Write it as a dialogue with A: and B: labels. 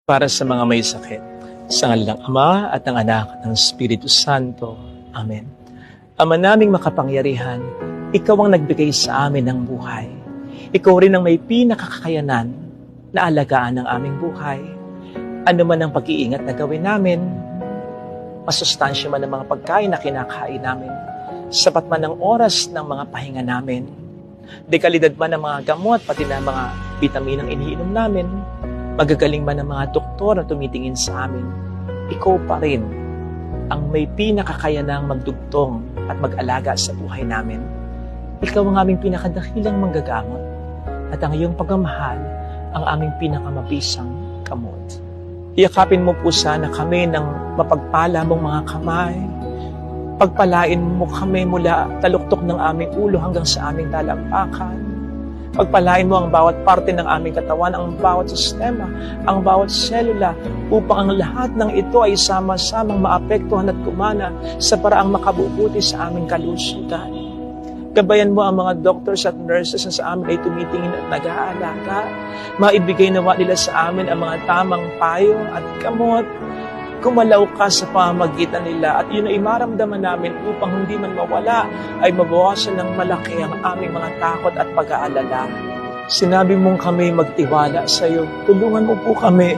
A: para sa mga may sakit. Sa ngalan ng Ama at ng Anak at ng Espiritu Santo. Amen. Ama naming makapangyarihan, Ikaw ang nagbigay sa amin ng buhay. Ikaw rin ang may pinakakakayanan na alagaan ng aming buhay. Ano man ang pag-iingat na gawin namin, masustansya man ang mga pagkain na kinakain namin, sapat man ang oras ng mga pahinga namin, dekalidad man ang mga gamot, pati na mga bitaminang iniinom namin, magagaling man ang mga doktor na tumitingin sa amin, ikaw pa rin ang may pinakakayanang magdugtong at mag-alaga sa buhay namin. Ikaw ang aming pinakadakilang manggagamot at ang iyong pagmamahal ang aming pinakamabisang kamot. Iyakapin mo po sana kami ng mapagpala mong mga kamay. Pagpalain mo kami mula taluktok ng aming ulo hanggang sa aming talampakan. Pagpalain mo ang bawat parte ng aming katawan, ang bawat sistema, ang bawat selula, upang ang lahat ng ito ay sama-samang maapektuhan at kumana sa paraang makabubuti sa aming kalusugan. Gabayan mo ang mga doctors at nurses na sa amin ay tumitingin at nag-aalaga. Maibigay nawa nila sa amin ang mga tamang payo at gamot. Kumalaw ka sa pamamagitan nila at yun ay maramdaman namin upang hindi man mawala ay mabawasan ng malaki ang aming mga takot at pag-aalala. Sinabi mong kami magtiwala sa iyo. Tulungan mo po kami